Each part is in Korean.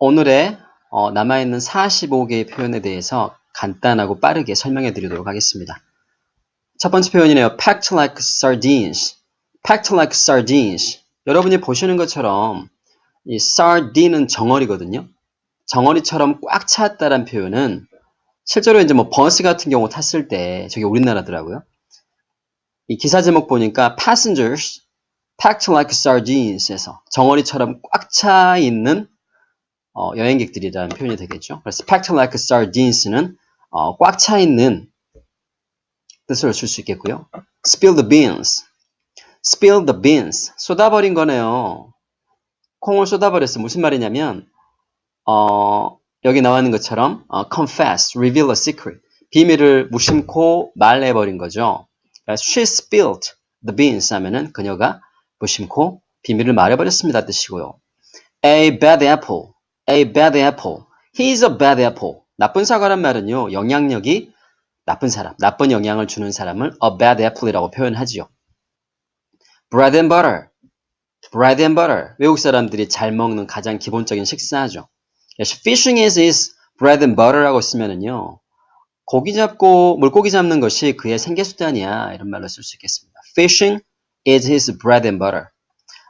오늘의 남아있는 45개의 표현에 대해서 간단하고 빠르게 설명해 드리도록 하겠습니다. 첫 번째 표현이네요. packed like sardines. packed like sardines. 여러분이 보시는 것처럼 이 sardine은 정어리거든요. 정어리처럼 꽉 찼다는 표현은 실제로 이제 뭐 버스 같은 경우 탔을 때 저게 우리나라더라고요. 이 기사 제목 보니까 passengers packed like sardines에서 정어리처럼 꽉 차 있는 여행객들이라는 표현이 되겠죠. 그래서 packed like sardines는 꽉 차 있는 뜻을 쓸 수 있겠고요. spill the beans. spill the beans. 쏟아버린 거네요. 콩을 쏟아버렸어. 무슨 말이냐면 여기 나와 있는 것처럼 confess, reveal a secret. 비밀을 무심코 말해버린 거죠. 그러니까 she spilled the beans 하면은 그녀가 무심코 비밀을 말해버렸습니다 뜻이고요. A bad apple. A bad apple. He's a bad apple. 나쁜 사과란 말은요. 영향력이 나쁜 사람, 나쁜 영향을 주는 사람을 a bad apple이라고 표현하지요. Bread and butter. Bread and butter. 외국 사람들이 잘 먹는 가장 기본적인 식사죠. Fishing is his bread and butter라고 쓰면은요. 고기 잡고 물고기 잡는 것이 그의 생계수단이야. 이런 말로 쓸 수 있겠습니다. Fishing is his bread and butter.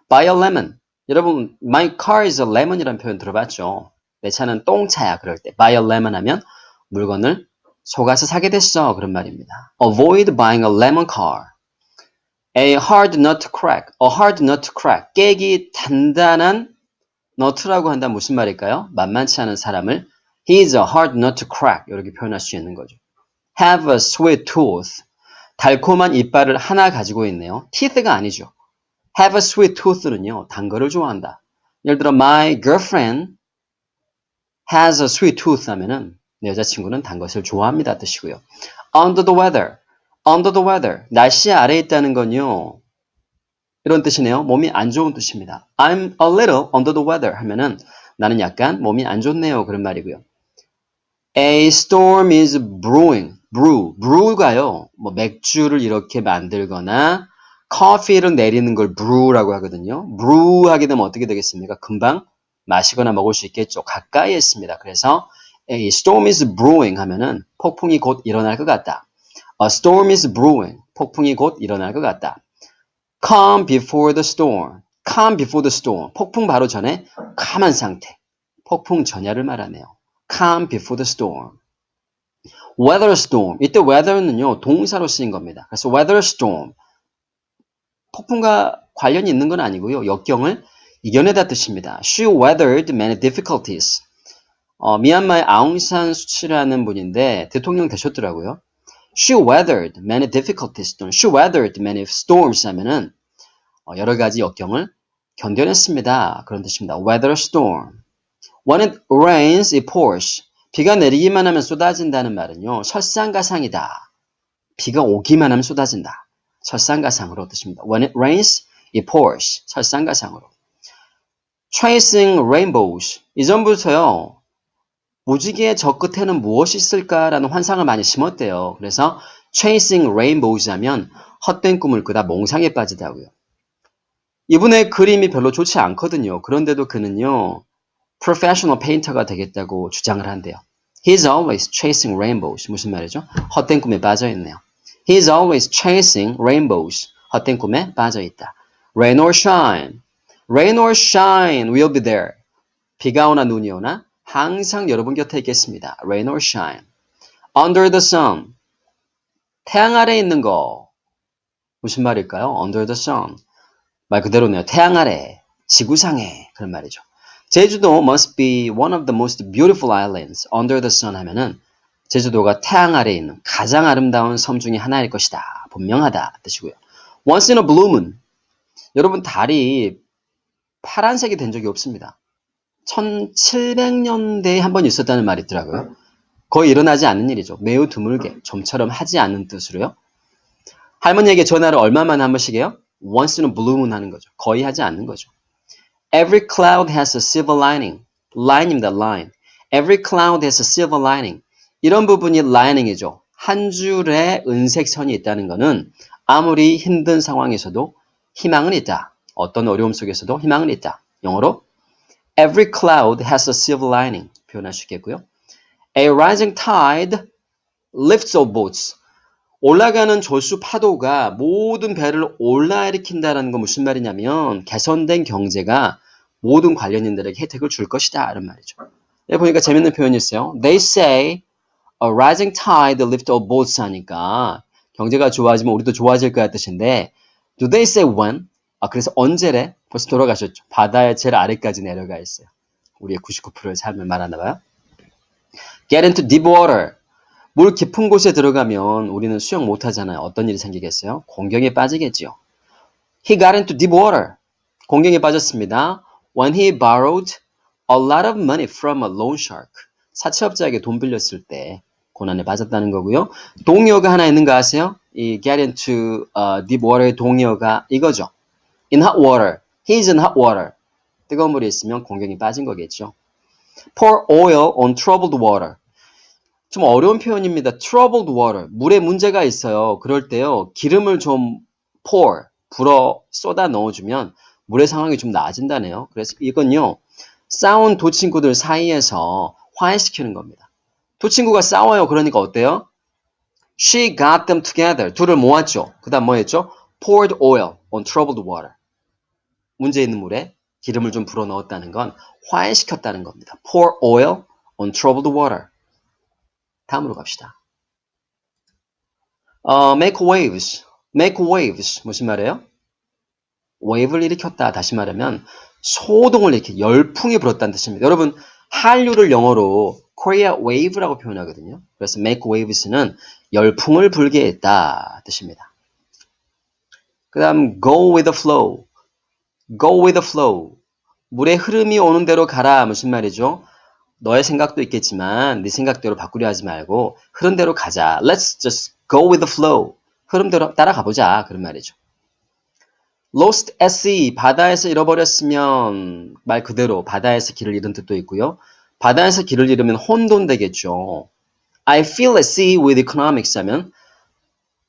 Buy a lemon. 여러분, my car is a lemon이라는 표현 들어봤죠? 내 차는 똥차야. 그럴 때 buy a lemon 하면 물건을 속아서 사게 됐어. 그런 말입니다. Avoid buying a lemon car. A hard nut to crack. A hard nut to crack. 깨기 단단한 너트라고 한다면 무슨 말일까요? 만만치 않은 사람을 He is a hard nut to crack. 이렇게 표현할 수 있는 거죠. Have a sweet tooth. 달콤한 이빨을 하나 가지고 있네요. teeth가 아니죠. Have a sweet tooth는요. 단 거를 좋아한다. 예를 들어 my girlfriend has a sweet tooth 하면은 내 여자친구는 단 것을 좋아합니다 뜻이고요. Under the weather. Under the weather. 날씨 아래에 있다는 건요. 이런 뜻이네요. 몸이 안 좋은 뜻입니다. I'm a little under the weather 하면은 나는 약간 몸이 안 좋네요. 그런 말이고요. A storm is brewing. brew가요. 뭐 맥주를 이렇게 만들거나 커피를 내리는 걸 brew라고 하거든요. brew 하게 되면 어떻게 되겠습니까? 금방 마시거나 먹을 수 있겠죠. 가까이에 있습니다. 그래서 A storm is brewing 하면은 폭풍이 곧 일어날 것 같다. A storm is brewing. 폭풍이 곧 일어날 것 같다. Calm before the storm. Calm before the storm. 폭풍 바로 전에 calm한 상태. 폭풍 전야를 말하네요. Calm before the storm. Weather storm. 이때 weather는요, 동사로 쓰인 겁니다. 그래서 weather storm. 폭풍과 관련이 있는 건 아니고요. 역경을 이겨내다 뜻입니다. She weathered many difficulties. 미얀마의 아웅산 수치라는 분인데 대통령 되셨더라고요. She weathered many difficulties. 또는 She weathered many storms 하면은 여러 가지 역경을 견뎌냈습니다. 그런 뜻입니다. Weather storm. When it rains, it pours. 비가 내리기만 하면 쏟아진다는 말은요. 설상가상이다. 비가 오기만 하면 쏟아진다. 설상가상으로 뜻입니다. When it rains, it pours. 설상가상으로. Chasing rainbows. 이전부터요. 무지개의 저 끝에는 무엇이 있을까라는 환상을 많이 심었대요. 그래서 chasing rainbows 하면 헛된 꿈을 꾸다 몽상에 빠지다고요. 이분의 그림이 별로 좋지 않거든요. 그런데도 그는요. professional painter가 되겠다고 주장을 한대요. He's always chasing rainbows. 무슨 말이죠? 헛된 꿈에 빠져있네요. He's always chasing rainbows. 헛된 꿈에 빠져있다. Rain or shine. Rain or shine, we'll be there. 비가 오나 눈이 오나 항상 여러분 곁에 있겠습니다. Rain or shine. Under the sun. 태양 아래 있는 거. 무슨 말일까요? Under the sun. 말 그대로네요. 태양 아래, 지구상에 그런 말이죠. 제주도 must be one of the most beautiful islands under the sun 하면은 제주도가 태양 아래에 있는 가장 아름다운 섬 중에 하나일 것이다. 분명하다 뜻이고요. Once in a blue moon. 여러분 달이 파란색이 된 적이 없습니다. 1700년대에 한 번 있었다는 말이 있더라고요. 거의 일어나지 않는 일이죠. 매우 드물게 좀처럼 하지 않는 뜻으로요. 할머니에게 전화를 얼마만에 한 번씩 해요? Once in a blue moon 하는 거죠. 거의 하지 않는 거죠. Every cloud has a silver lining. line입니다. line. Every cloud has a silver lining. 이런 부분이 lining이죠. 한 줄의 은색 선이 있다는 것은 아무리 힘든 상황에서도 희망은 있다. 어떤 어려움 속에서도 희망은 있다. 영어로 Every cloud has a silver lining 표현할 수 있겠고요. A rising tide lifts all boats. 올라가는 조수 파도가 모든 배를 올라일으킨다는 건 무슨 말이냐면 개선된 경제가 모든 관련인들에게 혜택을 줄 것이다 이런 말이죠. 여기 보니까 재밌는 표현이 있어요. They say a rising tide lifts all boats 하니까 경제가 좋아지면 우리도 좋아질 거야 뜻인데 Do they say when? 그래서 언제래? 벌써 돌아가셨죠. 바다의 제일 아래까지 내려가 있어요. 우리의 99%의 삶을 말하나 봐요. Get into deep water. 물 깊은 곳에 들어가면 우리는 수영 못하잖아요. 어떤 일이 생기겠어요? 공경에 빠지겠지요. He got into deep water. 공경에 빠졌습니다. When he borrowed a lot of money from a loan shark. 사채업자에게 돈 빌렸을 때 고난에 빠졌다는 거고요. 동요가 하나 있는 거 아세요? 이 get into deep water의 동요가 이거죠. In hot water. He's in hot water. 뜨거운 물에 있으면 공경에 빠진 거겠죠. Pour oil on troubled water. 좀 어려운 표현입니다. troubled water. 물에 문제가 있어요. 그럴 때요. 기름을 좀 pour, 불어 쏟아 넣어주면 물의 상황이 좀 나아진다네요. 그래서 이건요. 싸운 두 친구들 사이에서 화해시키는 겁니다. 두 친구가 싸워요. 그러니까 어때요? She got them together. 둘을 모았죠. 그 다음 뭐 했죠? poured oil on troubled water. 문제 있는 물에 기름을 좀 불어 넣었다는 건 화해시켰다는 겁니다. pour oil on troubled water. 다음으로 갑시다. make waves. make waves. 무슨 말이에요? wave를 일으켰다. 다시 말하면 소동을 일으키 열풍이 불었다는 뜻입니다. 여러분 한류를 영어로 Korea wave라고 표현하거든요. 그래서 make waves는 열풍을 불게 했다 뜻입니다. 그 다음 go with the flow. go with the flow. 물의 흐름이 오는 대로 가라. 무슨 말이죠? 너의 생각도 있겠지만 네 생각대로 바꾸려 하지 말고 흐름대로 가자. Let's just go with the flow. 흐름대로 따라가보자. 그런 말이죠. Lost at sea. 바다에서 잃어버렸으면 말 그대로 바다에서 길을 잃은 뜻도 있고요. 바다에서 길을 잃으면 혼돈되겠죠. I feel at sea with economics 하면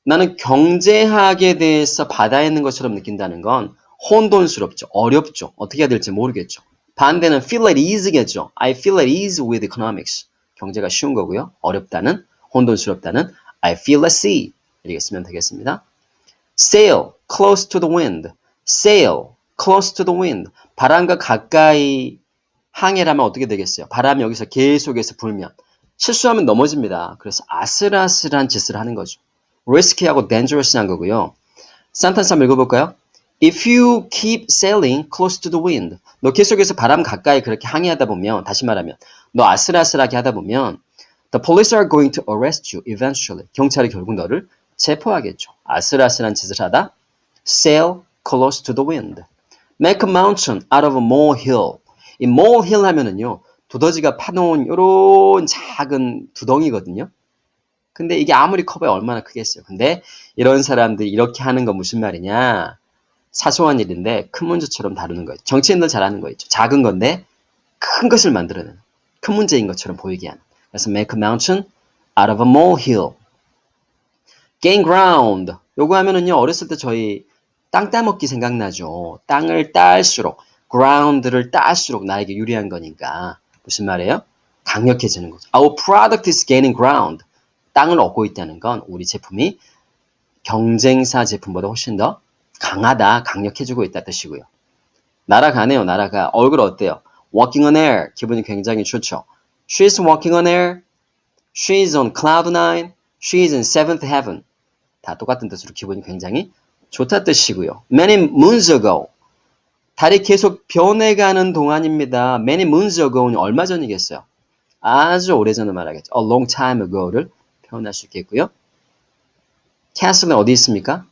나는 경제학에 대해서 바다에 있는 것처럼 느낀다는 건 혼돈스럽죠. 어렵죠. 어떻게 해야 될지 모르겠죠. 반대는 feel at ease겠죠. I feel at ease with economics. 경제가 쉬운 거고요. 어렵다는, 혼돈스럽다는 I feel at sea. 이렇게 쓰면 되겠습니다. Sail close to the wind. Sail close to the wind. 바람과 가까이 항해라면 어떻게 되겠어요? 바람이 여기서 계속해서 불면 실수하면 넘어집니다. 그래서 아슬아슬한 짓을 하는 거죠. riski하고 dangerous한 거고요. 센텐스 한번 읽어볼까요? If you keep sailing close to the wind. 너 계속해서 바람 가까이 그렇게 항해하다 보면 다시 말하면 너 아슬아슬하게 하다 보면 The police are going to arrest you eventually. 경찰이 결국 너를 체포하겠죠. 아슬아슬한 짓을 하다 sail close to the wind. Make a mountain out of a molehill. 이 molehill 하면은요. 두더지가 파놓은 요런 작은 두덩이거든요. 근데 이게 아무리 커봐야 얼마나 크겠어요. 근데 이런 사람들이 이렇게 하는 건 무슨 말이냐. 사소한 일인데 큰 문제처럼 다루는 거예요. 정치인들 잘하는 거 있죠. 작은 건데 큰 것을 만들어내는 큰 문제인 것처럼 보이게 하는. 그래서 make a mountain out of a molehill. gain ground. 요거 하면은요. 어렸을 때 저희 땅 따먹기 생각나죠. 땅을 딸수록 ground를 딸수록 나에게 유리한 거니까 무슨 말이에요? 강력해지는 거죠. Our product is gaining ground. 땅을 얻고 있다는 건 우리 제품이 경쟁사 제품보다 훨씬 더 강하다, 강력해지고 있다 뜻이고요. 날아가네요, 날아가. 얼굴 어때요? Walking on air. 기분이 굉장히 좋죠. She's walking on air. She's on cloud nine. She's in seventh heaven. 다 똑같은 뜻으로 기분이 굉장히 좋다 뜻이고요. Many moons ago. 달이 계속 변해가는 동안입니다. Many moons ago는 얼마 전이겠어요? 아주 오래전을 말하겠죠. A long time ago를 표현할 수 있겠고요. castle은 어디 있습니까?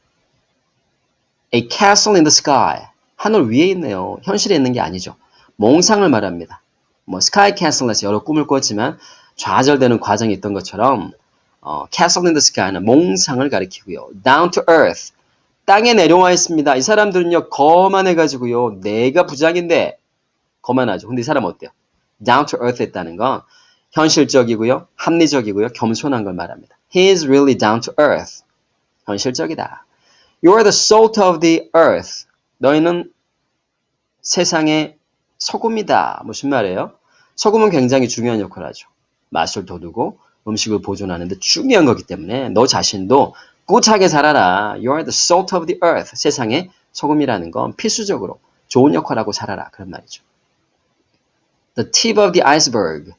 A castle in the sky. 하늘 위에 있네요. 현실에 있는 게 아니죠. 몽상을 말합니다. 뭐 스카이 캐슬에서 여러 꿈을 꿨지만 좌절되는 과정이 있던 것처럼 castle in the sky는 몽상을 가리키고요. down to earth. 땅에 내려와 있습니다. 이 사람들은요. 거만해가지고요. 내가 부장인데 거만하죠. 근데 이 사람 어때요? down to earth 했다는 건 현실적이고요. 합리적이고요. 겸손한 걸 말합니다. He is really down to earth. 현실적이다. You are the salt of the earth. 너희는 세상의 소금이다. 무슨 말이에요? 소금은 굉장히 중요한 역할을 하죠. 맛을 돋우고 음식을 보존하는 데 중요한 거기 때문에 너 자신도 꿋하게 살아라. You are the salt of the earth. 세상에 소금이라는 건 필수적으로 좋은 역할을 하고 살아라. 그런 말이죠. The tip of the iceberg.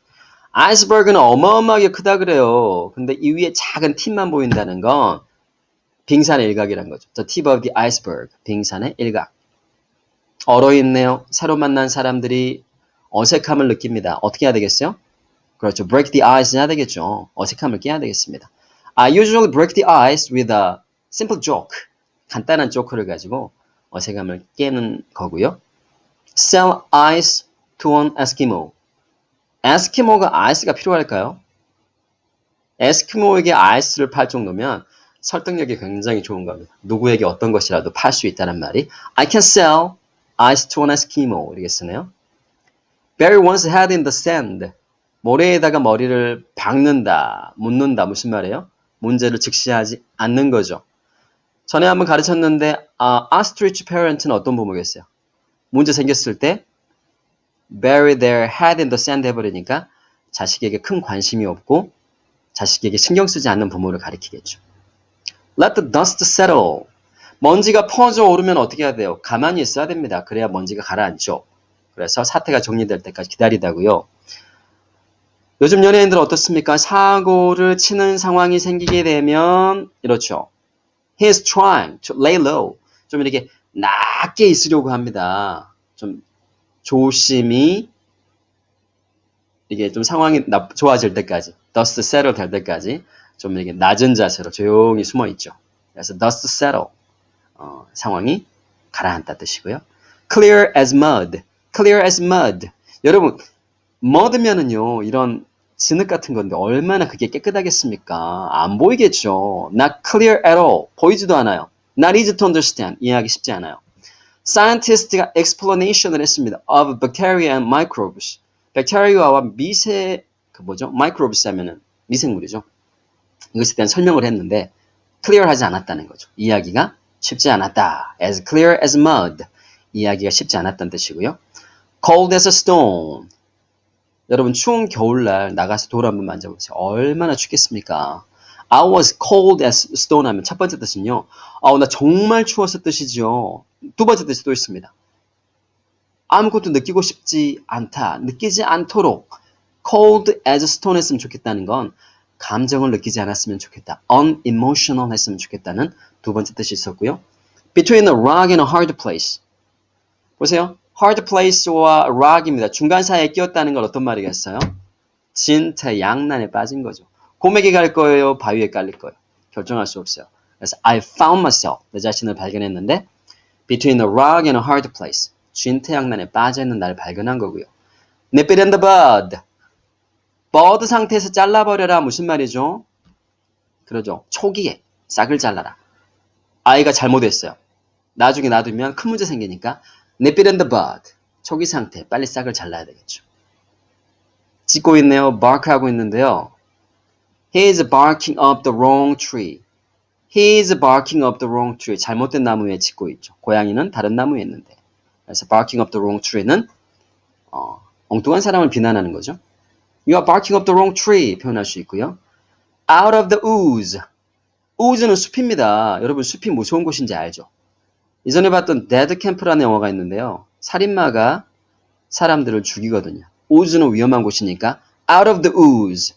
아이스버그는 어마어마하게 크다 그래요. 근데 이 위에 작은 팁만 보인다는 건 빙산의 일각이란 거죠. The tip of the iceberg. 빙산의 일각. 얼어있네요. 새로 만난 사람들이 어색함을 느낍니다. 어떻게 해야 되겠어요? 그렇죠. break the ice 해야 되겠죠. 어색함을 깨야 되겠습니다. I usually break the ice with a simple joke. 간단한 조크를 가지고 어색함을 깨는 거고요. sell ice to an Eskimo. 에스키모가 아이스가 필요할까요? 에스키모에게 아이스를 팔 정도면 설득력이 굉장히 좋은 겁니다. 누구에게 어떤 것이라도 팔 수 있다는 말이 I can sell ice to an Eskimo 이렇게 쓰네요. Bury one's head in the sand. 모래에다가 머리를 박는다, 묻는다 무슨 말이에요? 문제를 직시하지 않는 거죠. 전에 한번 가르쳤는데 ostrich parent는 어떤 부모겠어요? 문제 생겼을 때 bury their head in the sand 해버리니까 자식에게 큰 관심이 없고 자식에게 신경 쓰지 않는 부모를 가리키겠죠. Let the dust settle. 먼지가 퍼져 오르면 어떻게 해야 돼요? 가만히 있어야 됩니다. 그래야 먼지가 가라앉죠. 그래서 사태가 정리될 때까지 기다리다고요. 요즘 연예인들 어떻습니까? 사고를 치는 상황이 생기게 되면 이렇죠. He is trying to lay low. 좀 이렇게 낮게 있으려고 합니다. 좀 조심히 이게 좀 상황이 좋아질 때까지, dust settle 될 때까지 좀 이렇게 낮은 자세로 조용히 숨어 있죠. 그래서 dust settle 상황이 가라앉다 뜻이고요. clear as mud, clear as mud. 여러분 mud면은요 이런 진흙 같은 건데 얼마나 그게 깨끗하겠습니까? 안 보이겠죠. Not clear at all. 보이지도 않아요. Not easy to understand. 이해하기 쉽지 않아요. Scientist가 explanation을 했습니다. Of bacteria and microbes. 백테리아와 microbes 하면은 미생물이죠. 이것에 대한 설명을 했는데 clear하지 않았다는 거죠. 이해하기가 쉽지 않았다. As clear as mud. 이해하기가 쉽지 않았다는 뜻이고요. Cold as a stone. 여러분 추운 겨울날 나가서 돌 한번 만져보세요. 얼마나 춥겠습니까? I was cold as stone 하면 첫 번째 뜻은요. 나 정말 추웠을 뜻이죠. 두 번째 뜻이 또 있습니다. 아무것도 느끼고 싶지 않다. 느끼지 않도록 cold as stone 했으면 좋겠다는 건 감정을 느끼지 않았으면 좋겠다. unemotional 했으면 좋겠다는 두 번째 뜻이 있었고요. Between a rock and a hard place. 보세요. hard place와 rock입니다. 중간 사이에 끼었다는 건 어떤 말이겠어요? 진퇴양난에 빠진 거죠. 고맥이 갈 거예요? 바위에 깔릴 거예요? 결정할 수 없어요. 그래서 I found myself. 내 자신을 발견했는데 between a rock and a hard place. 진퇴양난에 빠져있는 나를 발견한 거고요. Nip it in the bud. bud 상태에서 잘라버려라. 무슨 말이죠? 그러죠. 초기에 싹을 잘라라. 아이가 잘못했어요. 나중에 놔두면 큰 문제 생기니까 nip it in the bud. 초기 상태 빨리 싹을 잘라야 되겠죠. 짖고 있네요. bark하고 있는데요. He is barking up the wrong tree. He is barking up the wrong tree. 잘못된 나무에 짖고 있죠. 고양이는 다른 나무에 있는데. 그래서 barking up the wrong tree는 엉뚱한 사람을 비난하는 거죠. You are barking up the wrong tree 표현할 수 있고요. Out of the ooze. ooze는 숲입니다. 여러분 숲이 무서운 곳인지 알죠? 이전에 봤던 데드 캠프라는 영화가 있는데요. 살인마가 사람들을 죽이거든요. ooze는 위험한 곳이니까 out of the ooze.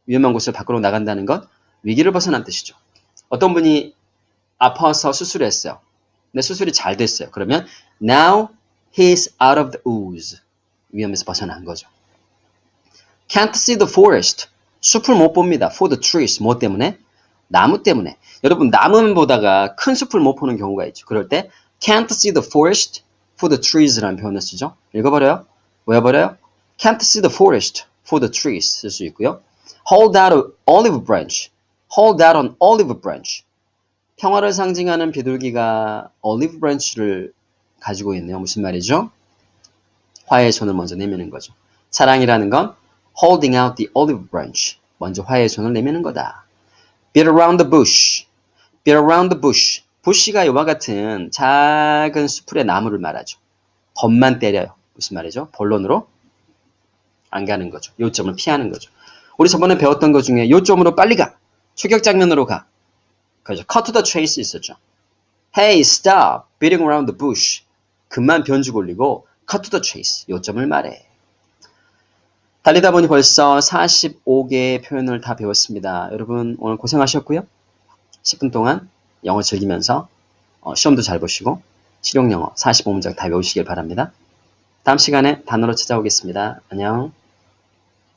위험한 곳을 밖으로 나간다는 건 위기를 벗어난 뜻이죠. 어떤 분이 아파서 수술했어요. 근데 수술이 잘 됐어요. 그러면 now he's out of the ooze. 위험에서 벗어난 거죠. Can't see the forest. 숲을 못 봅니다. For the trees. 뭐 때문에? 나무 때문에. 여러분 나무만 보다가 큰 숲을 못 보는 경우가 있죠. 그럴 때 can't see the forest for the trees라는 표현을 쓰죠. 읽어버려요. 외워버려요. Can't see the forest for the trees 쓸 수 있고요. Hold out an olive branch. Hold out an olive branch. 평화를 상징하는 비둘기가 olive branch를 가지고 있네요. 무슨 말이죠? 화해의 손을 먼저 내미는 거죠. 사랑이라는 건 holding out the olive branch. 먼저 화해의 손을 내미는 거다. Beat around the bush. Beat around the bush. 부시가 이와 같은 작은 수풀의 나무를 말하죠. 겁만 때려요. 무슨 말이죠? 본론으로 안 가는 거죠. 요점을 피하는 거죠. 우리 저번에 배웠던 것 중에 요점으로 빨리 가. 추격 장면으로 가. 그죠? cut to the chase 있었죠. Hey, stop beating around the bush. 그만 변죽 올리고 cut to the chase. 요점을 말해. 달리다 보니 벌써 45개의 표현을 다 배웠습니다. 여러분 오늘 고생하셨고요. 10분 동안 영어 즐기면서 시험도 잘 보시고 실용영어 45문장 다 외우시길 바랍니다. 다음 시간에 단어로 찾아오겠습니다. 안녕.